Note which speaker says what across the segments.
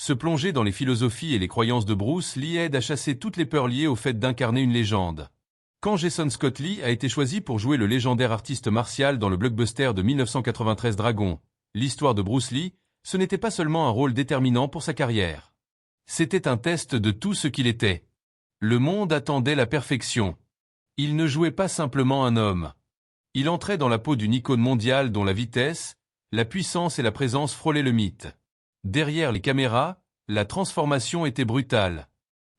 Speaker 1: Se plonger dans les philosophies et les croyances de Bruce Lee aide à chasser toutes les peurs liées au fait d'incarner une légende. Quand Jason Scott Lee a été choisi pour jouer le légendaire artiste martial dans le blockbuster de 1993 Dragon, l'histoire de Bruce Lee, ce n'était pas seulement un rôle déterminant pour sa carrière. C'était un test de tout ce qu'il était. Le monde attendait la perfection. Il ne jouait pas simplement un homme. Il entrait dans la peau d'une icône mondiale dont la vitesse, la puissance et la présence frôlaient le mythe. Derrière les caméras, la transformation était brutale.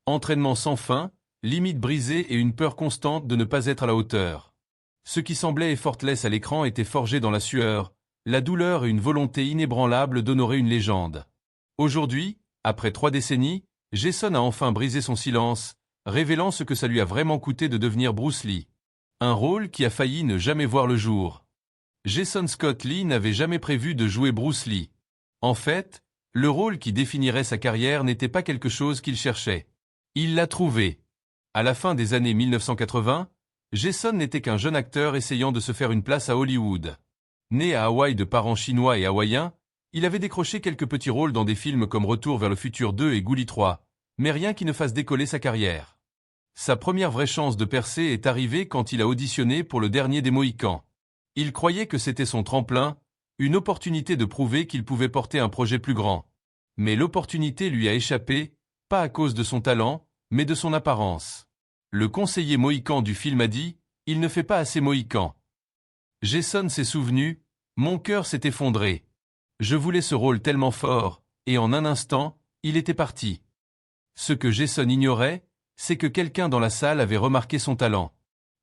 Speaker 1: Entraînement sans fin, limites brisées et une peur constante de ne pas être à la hauteur. Ce qui semblait effortless à l'écran était forgé dans la sueur, la douleur et une volonté inébranlable d'honorer une légende. Aujourd'hui, après 3 décennies, Jason a enfin brisé son silence, révélant ce que ça lui a vraiment coûté de devenir Bruce Lee. Un rôle qui a failli ne jamais voir le jour. Jason Scott Lee n'avait jamais prévu de jouer Bruce Lee. En fait, le rôle qui définirait sa carrière n'était pas quelque chose qu'il cherchait. Il l'a trouvé. À la fin des années 1980, Jason n'était qu'un jeune acteur essayant de se faire une place à Hollywood. Né à Hawaï de parents chinois et hawaïens, il avait décroché quelques petits rôles dans des films comme Retour vers le futur 2 et Gully 3, mais rien qui ne fasse décoller sa carrière. Sa première vraie chance de percer est arrivée quand il a auditionné pour le dernier des Mohicans. Il croyait que c'était son tremplin, une opportunité de prouver qu'il pouvait porter un projet plus grand. Mais l'opportunité lui a échappé, pas à cause de son talent, mais de son apparence. Le conseiller mohican du film a dit « Il ne fait pas assez mohican ». Jason s'est souvenu « Mon cœur s'est effondré. Je voulais ce rôle tellement fort, et en un instant, il était parti. » Ce que Jason ignorait, c'est que quelqu'un dans la salle avait remarqué son talent.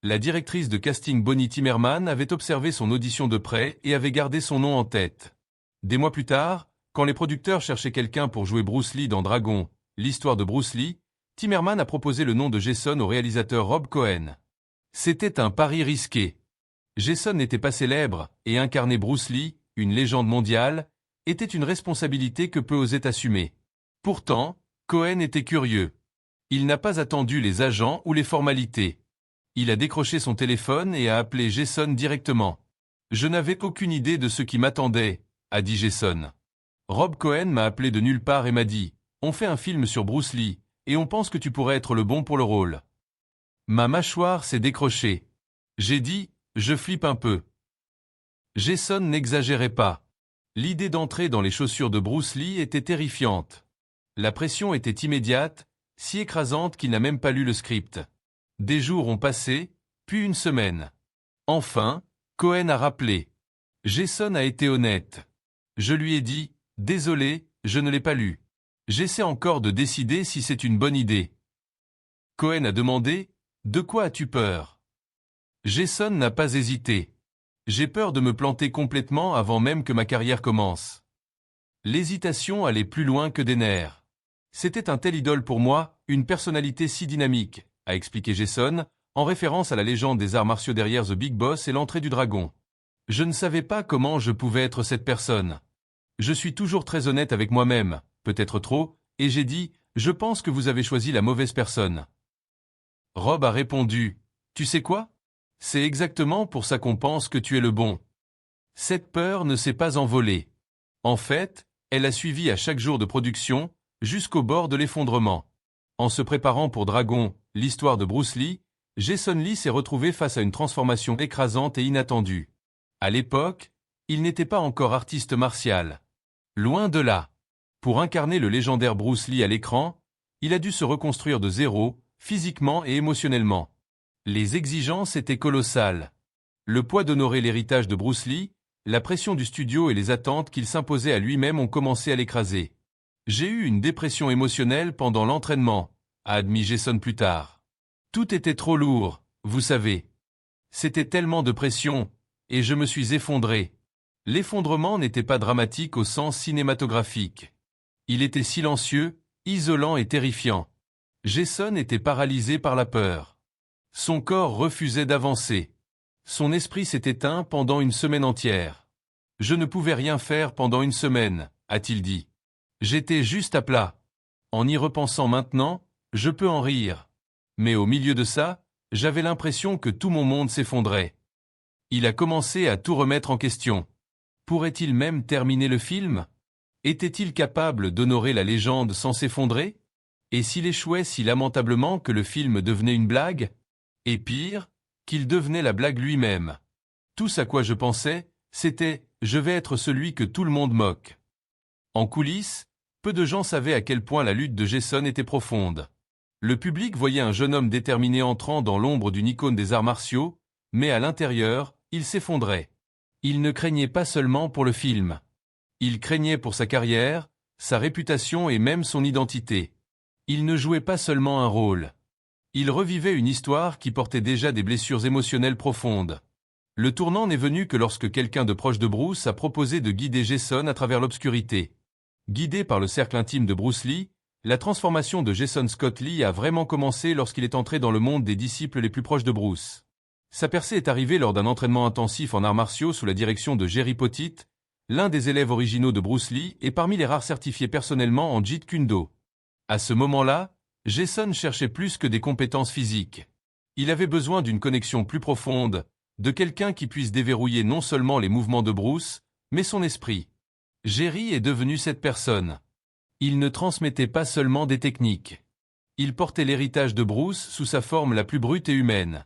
Speaker 1: La directrice de casting Bonnie Timmerman avait observé son audition de près et avait gardé son nom en tête. Des mois plus tard, quand les producteurs cherchaient quelqu'un pour jouer Bruce Lee dans Dragon, l'histoire de Bruce Lee, Timmerman a proposé le nom de Jason au réalisateur Rob Cohen. C'était un pari risqué. Jason n'était pas célèbre, et incarner Bruce Lee, une légende mondiale, était une responsabilité que peu osaient assumer. Pourtant, Cohen était curieux. Il n'a pas attendu les agents ou les formalités. Il a décroché son téléphone et a appelé Jason directement. « Je n'avais aucune idée de ce qui m'attendait », a dit Jason. Rob Cohen m'a appelé de nulle part et m'a dit « On fait un film sur Bruce Lee, et on pense que tu pourrais être le bon pour le rôle. » Ma mâchoire s'est décrochée. J'ai dit « Je flippe un peu. » Jason n'exagérait pas. L'idée d'entrer dans les chaussures de Bruce Lee était terrifiante. La pression était immédiate, si écrasante qu'il n'a même pas lu le script. Des jours ont passé, puis une semaine. Enfin, Cohen a rappelé. Jason a été honnête. Je lui ai dit « Désolé, je ne l'ai pas lu. J'essaie encore de décider si c'est une bonne idée. » Cohen a demandé « De quoi as-tu peur ?» Jason n'a pas hésité. « J'ai peur de me planter complètement avant même que ma carrière commence. » L'hésitation allait plus loin que des nerfs. C'était un tel idole pour moi, une personnalité si dynamique, a expliqué Jason, en référence à la légende des arts martiaux derrière The Big Boss et l'entrée du dragon. Je ne savais pas comment je pouvais être cette personne. Je suis toujours très honnête avec moi-même, peut-être trop, et j'ai dit, je pense que vous avez choisi la mauvaise personne. Rob a répondu, tu sais quoi? C'est exactement pour ça qu'on pense que tu es le bon. Cette peur ne s'est pas envolée. En fait, elle a suivi à chaque jour de production, jusqu'au bord de l'effondrement. En se préparant pour Dragon, l'histoire de Bruce Lee, Jason Lee s'est retrouvé face à une transformation écrasante et inattendue. À l'époque, il n'était pas encore artiste martial. Loin de là. Pour incarner le légendaire Bruce Lee à l'écran, il a dû se reconstruire de zéro, physiquement et émotionnellement. Les exigences étaient colossales. Le poids d'honorer l'héritage de Bruce Lee, la pression du studio et les attentes qu'il s'imposait à lui-même ont commencé à l'écraser. J'ai eu une dépression émotionnelle pendant l'entraînement, a admis Jason plus tard. Tout était trop lourd, vous savez. C'était tellement de pression, et je me suis effondré. L'effondrement n'était pas dramatique au sens cinématographique. Il était silencieux, isolant et terrifiant. Jason était paralysé par la peur. Son corps refusait d'avancer. Son esprit s'est éteint pendant une semaine entière. Je ne pouvais rien faire pendant une semaine, a-t-il dit. J'étais juste à plat. En y repensant maintenant, je peux en rire. Mais au milieu de ça, j'avais l'impression que tout mon monde s'effondrait. Il a commencé à tout remettre en question. Pourrait-il même terminer le film? Était-il capable d'honorer la légende sans s'effondrer? Et s'il échouait si lamentablement que le film devenait une blague? Et pire, qu'il devenait la blague lui-même. Tout ce à quoi je pensais, c'était « je vais être celui que tout le monde moque ». En coulisses, peu de gens savaient à quel point la lutte de Jason était profonde. Le public voyait un jeune homme déterminé entrant dans l'ombre d'une icône des arts martiaux, mais à l'intérieur, il s'effondrait. Il ne craignait pas seulement pour le film. Il craignait pour sa carrière, sa réputation et même son identité. Il ne jouait pas seulement un rôle. Il revivait une histoire qui portait déjà des blessures émotionnelles profondes. Le tournant n'est venu que lorsque quelqu'un de proche de Bruce a proposé de guider Jason à travers l'obscurité. Guidé par le cercle intime de Bruce Lee, la transformation de Jason Scott Lee a vraiment commencé lorsqu'il est entré dans le monde des disciples les plus proches de Bruce. Sa percée est arrivée lors d'un entraînement intensif en arts martiaux sous la direction de Jerry Poteet, l'un des élèves originaux de Bruce Lee et parmi les rares certifiés personnellement en Jeet Kune Do. À ce moment-là, Jason cherchait plus que des compétences physiques. Il avait besoin d'une connexion plus profonde, de quelqu'un qui puisse déverrouiller non seulement les mouvements de Bruce, mais son esprit. Jerry est devenu cette personne. Il ne transmettait pas seulement des techniques. Il portait l'héritage de Bruce sous sa forme la plus brute et humaine.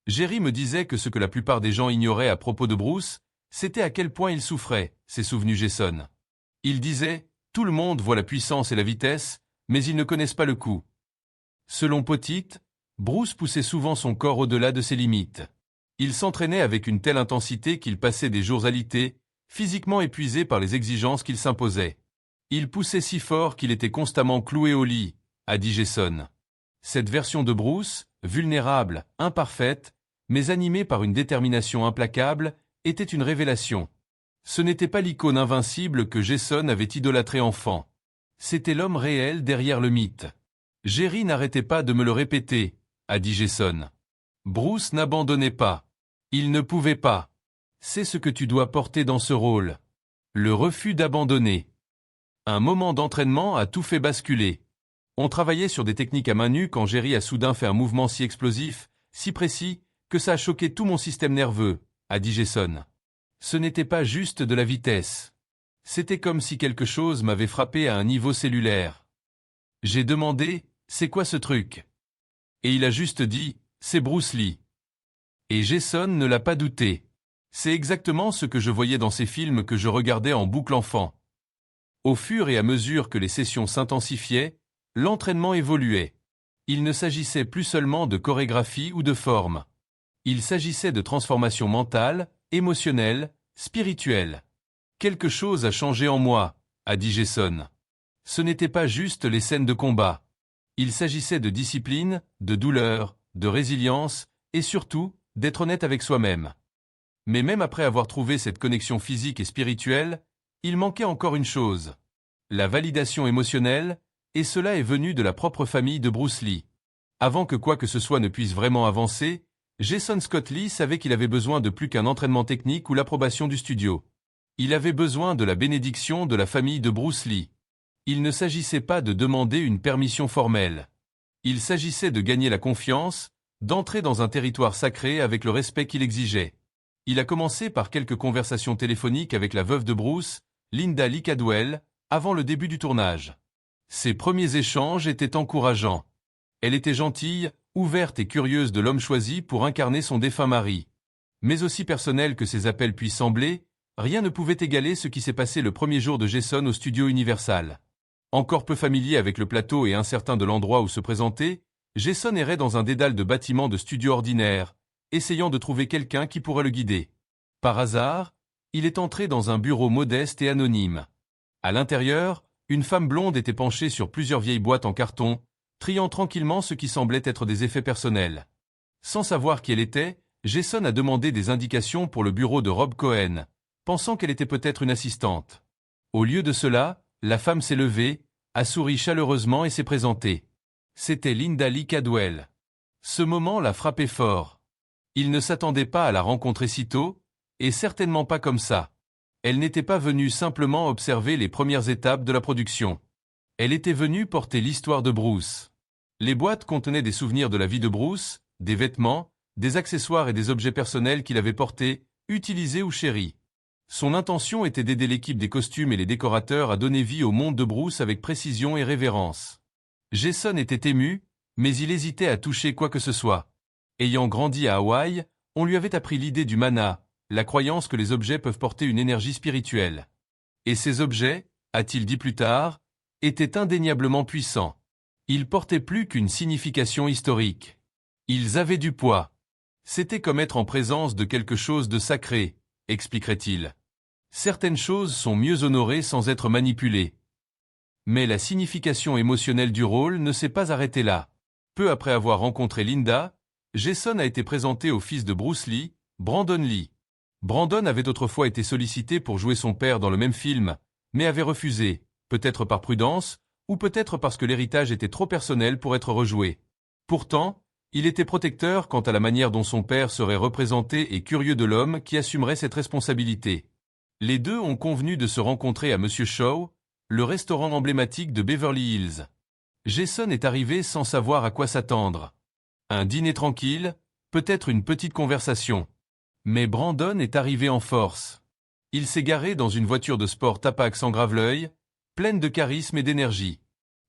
Speaker 1: Jerry me disait que ce que la plupart des gens ignoraient à propos de Bruce, c'était à quel point il souffrait, s'est souvenu Jason. Il disait, tout le monde voit la puissance et la vitesse, mais ils ne connaissent pas le coup. Selon Poteet, Bruce poussait souvent son corps au-delà de ses limites. Il s'entraînait avec une telle intensité qu'il passait des jours alités, physiquement épuisé par les exigences qu'il s'imposait. Il poussait si fort qu'il était constamment cloué au lit, a dit Jason. Cette version de Bruce, vulnérable, imparfaite, mais animée par une détermination implacable, était une révélation. Ce n'était pas l'icône invincible que Jason avait idolâtré enfant. C'était l'homme réel derrière le mythe. Jerry n'arrêtait pas de me le répéter, a dit Jason. Bruce n'abandonnait pas. Il ne pouvait pas. C'est ce que tu dois porter dans ce rôle. Le refus d'abandonner. Un moment d'entraînement a tout fait basculer. On travaillait sur des techniques à main nue quand Jerry a soudain fait un mouvement si explosif, si précis, que ça a choqué tout mon système nerveux, a dit Jason. Ce n'était pas juste de la vitesse. C'était comme si quelque chose m'avait frappé à un niveau cellulaire. J'ai demandé, c'est quoi ce truc? Et il a juste dit, c'est Bruce Lee. Et Jason ne l'a pas douté. C'est exactement ce que je voyais dans ces films que je regardais en boucle enfant. Au fur et à mesure que les sessions s'intensifiaient, l'entraînement évoluait. Il ne s'agissait plus seulement de chorégraphie ou de forme. Il s'agissait de transformation mentale, émotionnelle, spirituelle. Quelque chose a changé en moi, a dit Jason. Ce n'était pas juste les scènes de combat. Il s'agissait de discipline, de douleur, de résilience, et surtout, d'être honnête avec soi-même. Mais même après avoir trouvé cette connexion physique et spirituelle, il manquait encore une chose. La validation émotionnelle, et cela est venu de la propre famille de Bruce Lee. Avant que quoi que ce soit ne puisse vraiment avancer, Jason Scott Lee savait qu'il avait besoin de plus qu'un entraînement technique ou l'approbation du studio. Il avait besoin de la bénédiction de la famille de Bruce Lee. Il ne s'agissait pas de demander une permission formelle. Il s'agissait de gagner la confiance, d'entrer dans un territoire sacré avec le respect qu'il exigeait. Il a commencé par quelques conversations téléphoniques avec la veuve de Bruce, Linda Lee Cadwell, avant le début du tournage. Ces premiers échanges étaient encourageants. Elle était gentille, ouverte et curieuse de l'homme choisi pour incarner son défunt mari. Mais aussi personnel que ses appels puissent sembler, rien ne pouvait égaler ce qui s'est passé le premier jour de Jason au studio Universal. Encore peu familier avec le plateau et incertain de l'endroit où se présenter, Jason errait dans un dédale de bâtiments de studio ordinaires, essayant de trouver quelqu'un qui pourrait le guider. Par hasard, il est entré dans un bureau modeste et anonyme. À l'intérieur, une femme blonde était penchée sur plusieurs vieilles boîtes en carton, triant tranquillement ce qui semblait être des effets personnels. Sans savoir qui elle était, Jason a demandé des indications pour le bureau de Rob Cohen, pensant qu'elle était peut-être une assistante. Au lieu de cela, la femme s'est levée, a souri chaleureusement et s'est présentée. C'était Linda Lee Cadwell. Ce moment l'a frappé fort. Il ne s'attendait pas à la rencontrer si tôt, et certainement pas comme ça. Elle n'était pas venue simplement observer les premières étapes de la production. Elle était venue porter l'histoire de Bruce. Les boîtes contenaient des souvenirs de la vie de Bruce, des vêtements, des accessoires et des objets personnels qu'il avait portés, utilisés ou chéris. Son intention était d'aider l'équipe des costumes et les décorateurs à donner vie au monde de Bruce avec précision et révérence. Jason était ému, mais il hésitait à toucher quoi que ce soit. Ayant grandi à Hawaï, on lui avait appris l'idée du mana, la croyance que les objets peuvent porter une énergie spirituelle. Et ces objets, a-t-il dit plus tard, étaient indéniablement puissants. Ils portaient plus qu'une signification historique. Ils avaient du poids. C'était comme être en présence de quelque chose de sacré, expliquerait-il. Certaines choses sont mieux honorées sans être manipulées. Mais la signification émotionnelle du rôle ne s'est pas arrêtée là. Peu après avoir rencontré Linda, Jason a été présenté au fils de Bruce Lee, Brandon Lee. Brandon avait autrefois été sollicité pour jouer son père dans le même film, mais avait refusé, peut-être par prudence, ou peut-être parce que l'héritage était trop personnel pour être rejoué. Pourtant, il était protecteur quant à la manière dont son père serait représenté et curieux de l'homme qui assumerait cette responsabilité. Les deux ont convenu de se rencontrer à Monsieur Shaw, le restaurant emblématique de Beverly Hills. Jason est arrivé sans savoir à quoi s'attendre. Un dîner tranquille, peut-être une petite conversation. Mais Brandon est arrivé en force. Il s'est garé dans une voiture de sport Tapax en graveleuil, pleine de charisme et d'énergie.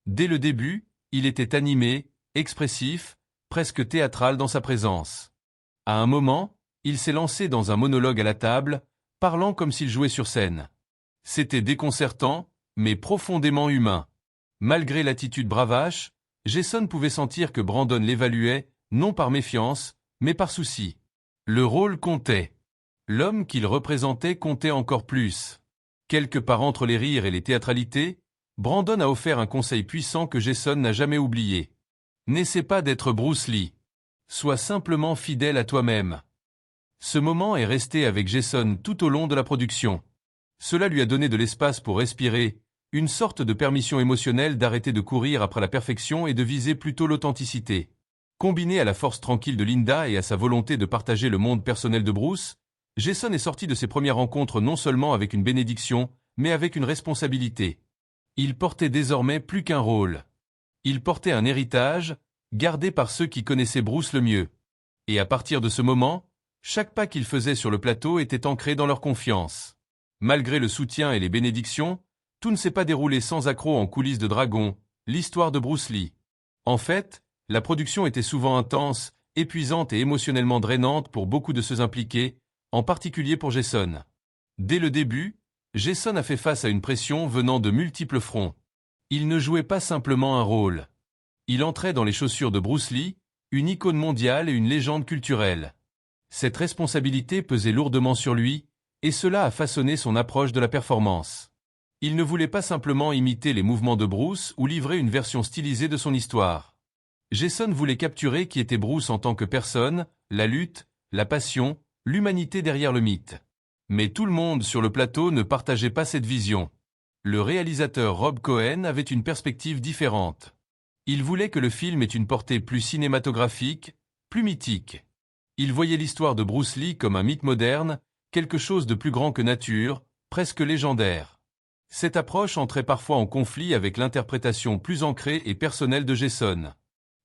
Speaker 1: Dès le début, il était animé, expressif, presque théâtral dans sa présence. À un moment, il s'est lancé dans un monologue à la table, parlant comme s'il jouait sur scène. C'était déconcertant, mais profondément humain. Malgré l'attitude bravache, Jason pouvait sentir que Brandon l'évaluait, non par méfiance, mais par souci. Le rôle comptait. L'homme qu'il représentait comptait encore plus. Quelque part entre les rires et les théâtralités, Brandon a offert un conseil puissant que Jason n'a jamais oublié. N'essaie pas d'être Bruce Lee. Sois simplement fidèle à toi-même. Ce moment est resté avec Jason tout au long de la production. Cela lui a donné de l'espace pour respirer, une sorte de permission émotionnelle d'arrêter de courir après la perfection et de viser plutôt l'authenticité. Combiné à la force tranquille de Linda et à sa volonté de partager le monde personnel de Bruce, Jason est sorti de ses premières rencontres non seulement avec une bénédiction, mais avec une responsabilité. Il portait désormais plus qu'un rôle. Il portait un héritage, gardé par ceux qui connaissaient Bruce le mieux. Et à partir de ce moment, chaque pas qu'il faisait sur le plateau était ancré dans leur confiance. Malgré le soutien et les bénédictions, tout ne s'est pas déroulé sans accroc en coulisses de Dragon, l'histoire de Bruce Lee. En fait, la production était souvent intense, épuisante et émotionnellement drainante pour beaucoup de ceux impliqués, en particulier pour Jason. Dès le début, Jason a fait face à une pression venant de multiples fronts. Il ne jouait pas simplement un rôle. Il entrait dans les chaussures de Bruce Lee, une icône mondiale et une légende culturelle. Cette responsabilité pesait lourdement sur lui, et cela a façonné son approche de la performance. Il ne voulait pas simplement imiter les mouvements de Bruce ou livrer une version stylisée de son histoire. Jason voulait capturer qui était Bruce en tant que personne, la lutte, la passion, l'humanité derrière le mythe. Mais tout le monde sur le plateau ne partageait pas cette vision. Le réalisateur Rob Cohen avait une perspective différente. Il voulait que le film ait une portée plus cinématographique, plus mythique. Il voyait l'histoire de Bruce Lee comme un mythe moderne, quelque chose de plus grand que nature, presque légendaire. Cette approche entrait parfois en conflit avec l'interprétation plus ancrée et personnelle de Jason.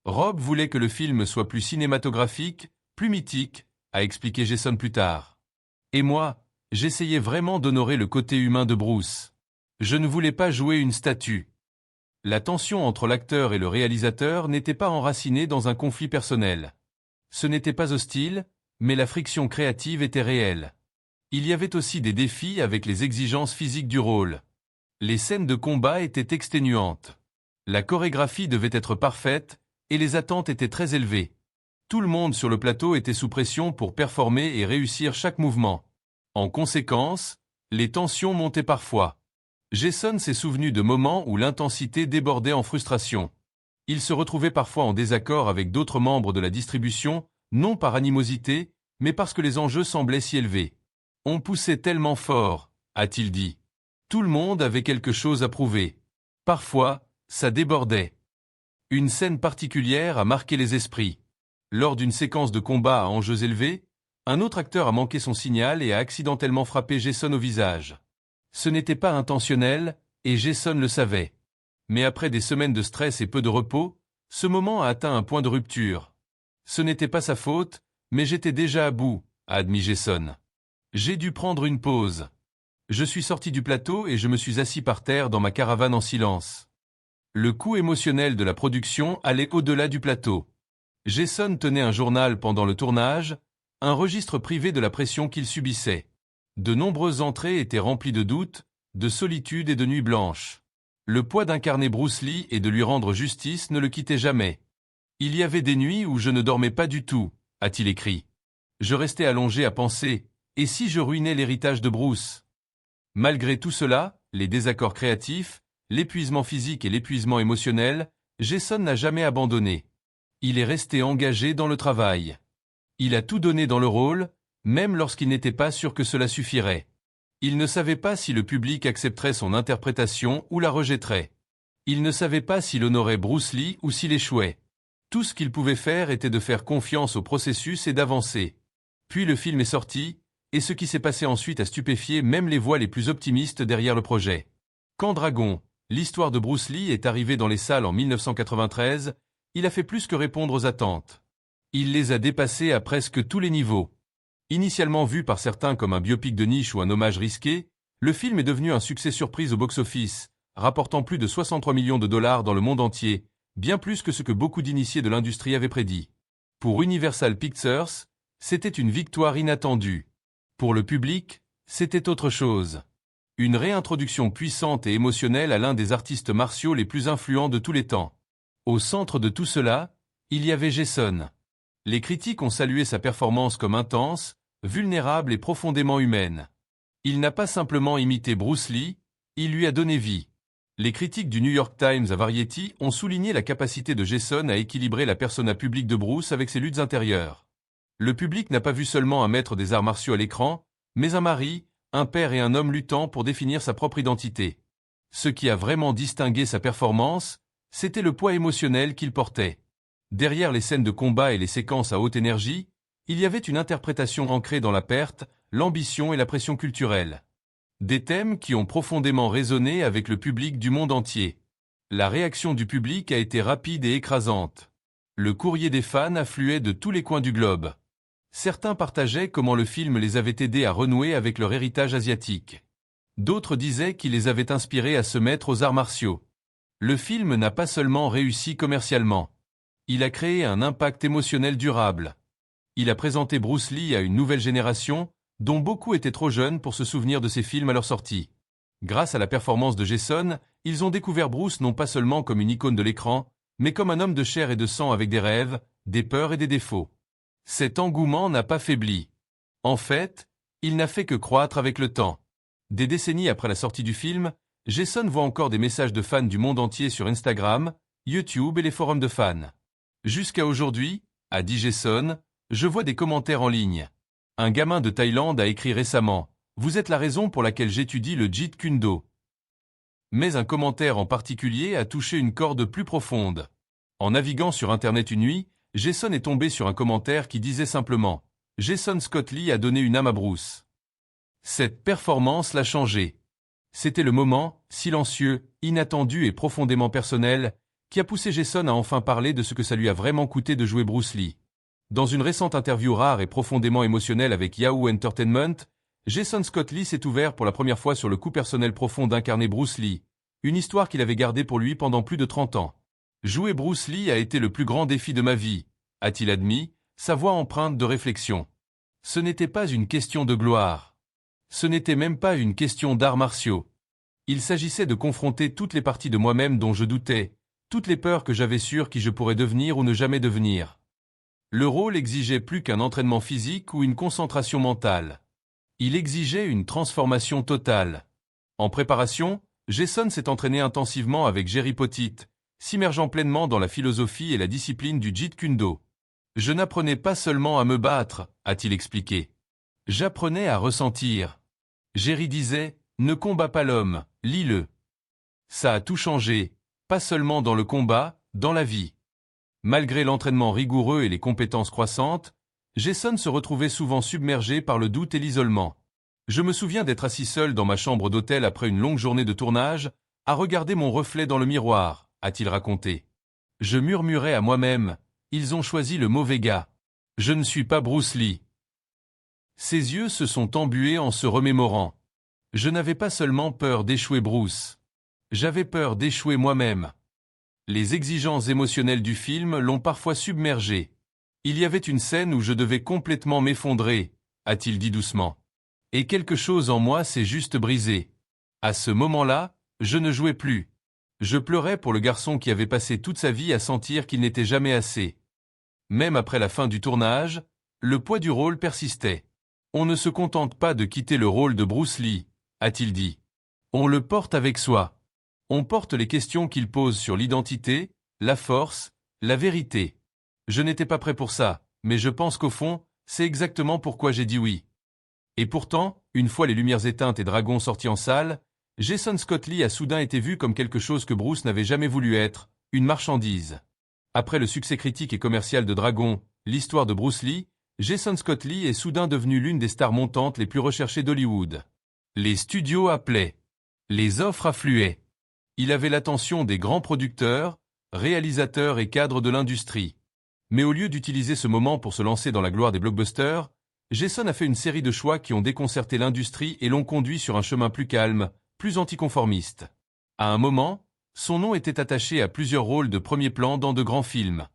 Speaker 1: Rob voulait que le film soit plus cinématographique, plus mythique, a expliqué Jason plus tard. Et moi, j'essayais vraiment d'honorer le côté humain de Bruce. Je ne voulais pas jouer une statue. La tension entre l'acteur et le réalisateur n'était pas enracinée dans un conflit personnel. Ce n'était pas hostile, mais la friction créative était réelle. Il y avait aussi des défis avec les exigences physiques du rôle. Les scènes de combat étaient exténuantes. La chorégraphie devait être parfaite, et les attentes étaient très élevées. Tout le monde sur le plateau était sous pression pour performer et réussir chaque mouvement. En conséquence, les tensions montaient parfois. Jason s'est souvenu de moments où l'intensité débordait en frustration. Il se retrouvait parfois en désaccord avec d'autres membres de la distribution, non par animosité, mais parce que les enjeux semblaient si élevés. On poussait tellement fort, a-t-il dit. Tout le monde avait quelque chose à prouver. Parfois, ça débordait. Une scène particulière a marqué les esprits. Lors d'une séquence de combat à enjeux élevés, un autre acteur a manqué son signal et a accidentellement frappé Jason au visage. Ce n'était pas intentionnel, et Jason le savait. Mais après des semaines de stress et peu de repos, ce moment a atteint un point de rupture. Ce n'était pas sa faute, mais j'étais déjà à bout, a admis Jason. J'ai dû prendre une pause. Je suis sorti du plateau et je me suis assis par terre dans ma caravane en silence. Le coût émotionnel de la production allait au-delà du plateau. Jason tenait un journal pendant le tournage, un registre privé de la pression qu'il subissait. De nombreuses entrées étaient remplies de doutes, de solitude et de nuits blanches. Le poids d'incarner Bruce Lee et de lui rendre justice ne le quittait jamais. Il y avait des nuits où je ne dormais pas du tout, a-t-il écrit. Je restais allongé à penser, et si je ruinais l'héritage de Bruce? Malgré tout cela, les désaccords créatifs, l'épuisement physique et l'épuisement émotionnel, Jason n'a jamais abandonné. Il est resté engagé dans le travail. Il a tout donné dans le rôle, même lorsqu'il n'était pas sûr que cela suffirait. Il ne savait pas si le public accepterait son interprétation ou la rejetterait. Il ne savait pas s'il honorait Bruce Lee ou s'il échouait. Tout ce qu'il pouvait faire était de faire confiance au processus et d'avancer. Puis le film est sorti, et ce qui s'est passé ensuite a stupéfié même les voix les plus optimistes derrière le projet. Quand Dragon, l'histoire de Bruce Lee, est arrivé dans les salles en 1993, il a fait plus que répondre aux attentes. Il les a dépassées à presque tous les niveaux. Initialement vu par certains comme un biopic de niche ou un hommage risqué, le film est devenu un succès surprise au box-office, rapportant plus de 63 millions de dollars dans le monde entier, bien plus que ce que beaucoup d'initiés de l'industrie avaient prédit. Pour Universal Pictures, c'était une victoire inattendue. Pour le public, c'était autre chose. Une réintroduction puissante et émotionnelle à l'un des artistes martiaux les plus influents de tous les temps. Au centre de tout cela, il y avait Jason. Les critiques ont salué sa performance comme intense, vulnérable et profondément humaine. Il n'a pas simplement imité Bruce Lee, il lui a donné vie. Les critiques du New York Times à Variety ont souligné la capacité de Jason à équilibrer la persona publique de Bruce avec ses luttes intérieures. Le public n'a pas vu seulement un maître des arts martiaux à l'écran, mais un mari, un père et un homme luttant pour définir sa propre identité. Ce qui a vraiment distingué sa performance, c'était le poids émotionnel qu'il portait. Derrière les scènes de combat et les séquences à haute énergie, il y avait une interprétation ancrée dans la perte, l'ambition et la pression culturelle. Des thèmes qui ont profondément résonné avec le public du monde entier. La réaction du public a été rapide et écrasante. Le courrier des fans affluait de tous les coins du globe. Certains partageaient comment le film les avait aidés à renouer avec leur héritage asiatique. D'autres disaient qu'il les avait inspirés à se mettre aux arts martiaux. Le film n'a pas seulement réussi commercialement. Il a créé un impact émotionnel durable. Il a présenté Bruce Lee à une nouvelle génération, dont beaucoup étaient trop jeunes pour se souvenir de ses films à leur sortie. Grâce à la performance de Jason, ils ont découvert Bruce non pas seulement comme une icône de l'écran, mais comme un homme de chair et de sang avec des rêves, des peurs et des défauts. Cet engouement n'a pas faibli. En fait, il n'a fait que croître avec le temps. Des décennies après la sortie du film, Jason voit encore des messages de fans du monde entier sur Instagram, YouTube et les forums de fans. Jusqu'à aujourd'hui, a dit Jason, je vois des commentaires en ligne. Un gamin de Thaïlande a écrit récemment « Vous êtes la raison pour laquelle j'étudie le Jeet Kune Do ». Mais un commentaire en particulier a touché une corde plus profonde. En naviguant sur Internet une nuit, Jason est tombé sur un commentaire qui disait simplement « Jason Scott Lee a donné une âme à Bruce ». Cette performance l'a changé. C'était le moment, silencieux, inattendu et profondément personnel, qui a poussé Jason à enfin parler de ce que ça lui a vraiment coûté de jouer Bruce Lee. Dans une récente interview rare et profondément émotionnelle avec Yahoo Entertainment, Jason Scott Lee s'est ouvert pour la première fois sur le coup personnel profond d'incarner Bruce Lee, une histoire qu'il avait gardée pour lui pendant plus de 30 ans. Jouer Bruce Lee a été le plus grand défi de ma vie, a-t-il admis, sa voix empreinte de réflexion. Ce n'était pas une question de gloire. Ce n'était même pas une question d'arts martiaux. Il s'agissait de confronter toutes les parties de moi-même dont je doutais, toutes les peurs que j'avais sur qui je pourrais devenir ou ne jamais devenir. Le rôle exigeait plus qu'un entraînement physique ou une concentration mentale. Il exigeait une transformation totale. En préparation, Jason s'est entraîné intensivement avec Jerry Poteet, s'immergeant pleinement dans la philosophie et la discipline du Jeet Kune Do. Je n'apprenais pas seulement à me battre, a-t-il expliqué. J'apprenais à ressentir. Jerry disait, ne combats pas l'homme, lis-le. Ça a tout changé, pas seulement dans le combat, dans la vie. Malgré l'entraînement rigoureux et les compétences croissantes, Jason se retrouvait souvent submergé par le doute et l'isolement. Je me souviens d'être assis seul dans ma chambre d'hôtel après une longue journée de tournage, à regarder mon reflet dans le miroir, a-t-il raconté. Je murmurais à moi-même, ils ont choisi le mauvais gars. Je ne suis pas Bruce Lee. Ses yeux se sont embués en se remémorant. Je n'avais pas seulement peur d'échouer Bruce. J'avais peur d'échouer moi-même. Les exigences émotionnelles du film l'ont parfois submergé. Il y avait une scène où je devais complètement m'effondrer, a-t-il dit doucement. Et quelque chose en moi s'est juste brisé. À ce moment-là, je ne jouais plus. Je pleurais pour le garçon qui avait passé toute sa vie à sentir qu'il n'était jamais assez. Même après la fin du tournage, le poids du rôle persistait. On ne se contente pas de quitter le rôle de Bruce Lee, a-t-il dit. On le porte avec soi. On porte les questions qu'il pose sur l'identité, la force, la vérité. Je n'étais pas prêt pour ça, mais je pense qu'au fond, c'est exactement pourquoi j'ai dit oui. Et pourtant, une fois les lumières éteintes et Dragon sortis en salle, Jason Scott Lee a soudain été vu comme quelque chose que Bruce n'avait jamais voulu être, une marchandise. Après le succès critique et commercial de Dragon, l'histoire de Bruce Lee, Jason Scott Lee est soudain devenu l'une des stars montantes les plus recherchées d'Hollywood. Les studios appelaient. Les offres affluaient. Il avait l'attention des grands producteurs, réalisateurs et cadres de l'industrie. Mais au lieu d'utiliser ce moment pour se lancer dans la gloire des blockbusters, Jason a fait une série de choix qui ont déconcerté l'industrie et l'ont conduit sur un chemin plus calme, plus anticonformiste. À un moment, son nom était attaché à plusieurs rôles de premier plan dans de grands films.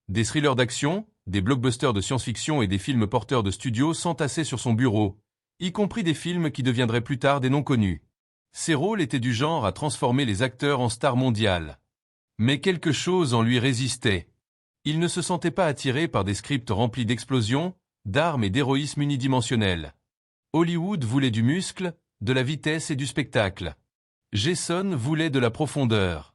Speaker 1: Des thrillers d'action, des blockbusters de science-fiction et des films porteurs de studios s'entassaient sur son bureau, y compris des films qui deviendraient plus tard des noms connus. Ces rôles étaient du genre à transformer les acteurs en stars mondiales. Mais quelque chose en lui résistait. Il ne se sentait pas attiré par des scripts remplis d'explosions, d'armes et d'héroïsme unidimensionnel. Hollywood voulait du muscle, de la vitesse et du spectacle. Jason voulait de la profondeur.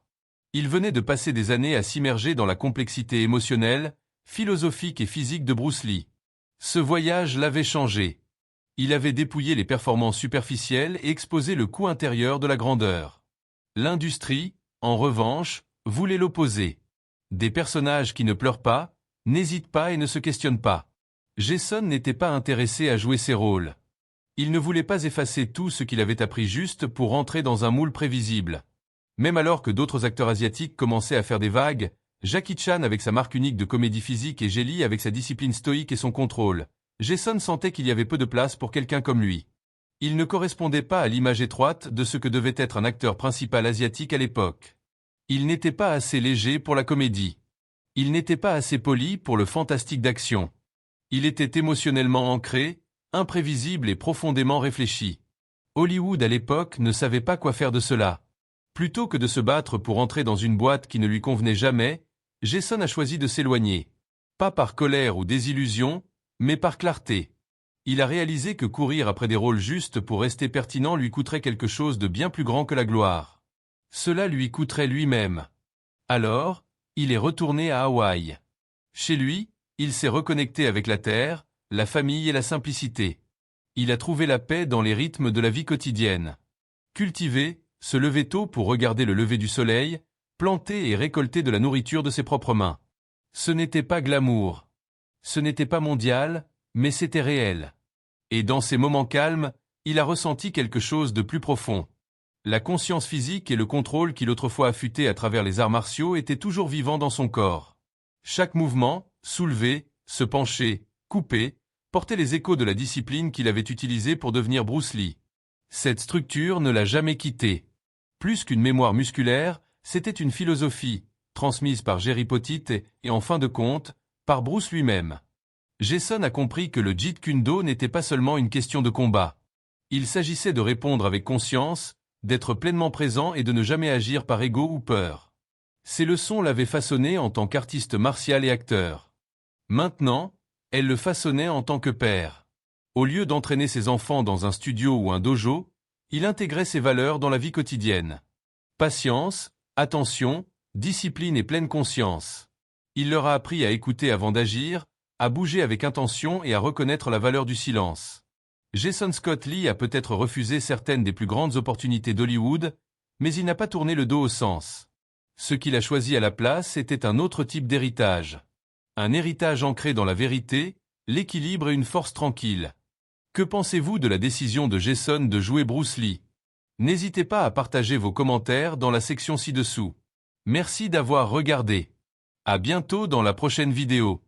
Speaker 1: Il venait de passer des années à s'immerger dans la complexité émotionnelle, philosophique et physique de Bruce Lee. Ce voyage l'avait changé. Il avait dépouillé les performances superficielles et exposé le coût intérieur de la grandeur. L'industrie, en revanche, voulait l'opposé. Des personnages qui ne pleurent pas, n'hésitent pas et ne se questionnent pas. Jason n'était pas intéressé à jouer ses rôles. Il ne voulait pas effacer tout ce qu'il avait appris juste pour rentrer dans un moule prévisible. Même alors que d'autres acteurs asiatiques commençaient à faire des vagues, Jackie Chan avec sa marque unique de comédie physique et Jet Li avec sa discipline stoïque et son contrôle, Jason sentait qu'il y avait peu de place pour quelqu'un comme lui. Il ne correspondait pas à l'image étroite de ce que devait être un acteur principal asiatique à l'époque. Il n'était pas assez léger pour la comédie. Il n'était pas assez poli pour le fantastique d'action. Il était émotionnellement ancré, imprévisible et profondément réfléchi. Hollywood à l'époque ne savait pas quoi faire de cela. Plutôt que de se battre pour entrer dans une boîte qui ne lui convenait jamais, Jason a choisi de s'éloigner. Pas par colère ou désillusion, mais par clarté. Il a réalisé que courir après des rôles justes pour rester pertinent lui coûterait quelque chose de bien plus grand que la gloire. Cela lui coûterait lui-même. Alors, il est retourné à Hawaï. Chez lui, il s'est reconnecté avec la terre, la famille et la simplicité. Il a trouvé la paix dans les rythmes de la vie quotidienne. Cultiver, se lever tôt pour regarder le lever du soleil, planter et récolter de la nourriture de ses propres mains. Ce n'était pas glamour. Ce n'était pas mondial, mais c'était réel. Et dans ces moments calmes, il a ressenti quelque chose de plus profond. La conscience physique et le contrôle qu'il autrefois affûtait à travers les arts martiaux étaient toujours vivants dans son corps. Chaque mouvement, soulever, se pencher, couper, portait les échos de la discipline qu'il avait utilisée pour devenir Bruce Lee. Cette structure ne l'a jamais quitté. Plus qu'une mémoire musculaire, c'était une philosophie, transmise par Jerry Potit et en fin de compte, par Bruce lui-même. Jason a compris que le Jeet Kune Do n'était pas seulement une question de combat. Il s'agissait de répondre avec conscience, d'être pleinement présent et de ne jamais agir par ego ou peur. Ces leçons l'avaient façonné en tant qu'artiste martial et acteur. Maintenant, elles le façonnaient en tant que père. Au lieu d'entraîner ses enfants dans un studio ou un dojo, il intégrait ses valeurs dans la vie quotidienne. Patience, attention, discipline et pleine conscience. Il leur a appris à écouter avant d'agir, à bouger avec intention et à reconnaître la valeur du silence. Jason Scott Lee a peut-être refusé certaines des plus grandes opportunités d'Hollywood, mais il n'a pas tourné le dos au sens. Ce qu'il a choisi à la place était un autre type d'héritage. Un héritage ancré dans la vérité, l'équilibre et une force tranquille. Que pensez-vous de la décision de Jason de jouer Bruce Lee? N'hésitez pas à partager vos commentaires dans la section ci-dessous. Merci d'avoir regardé. À bientôt dans la prochaine vidéo.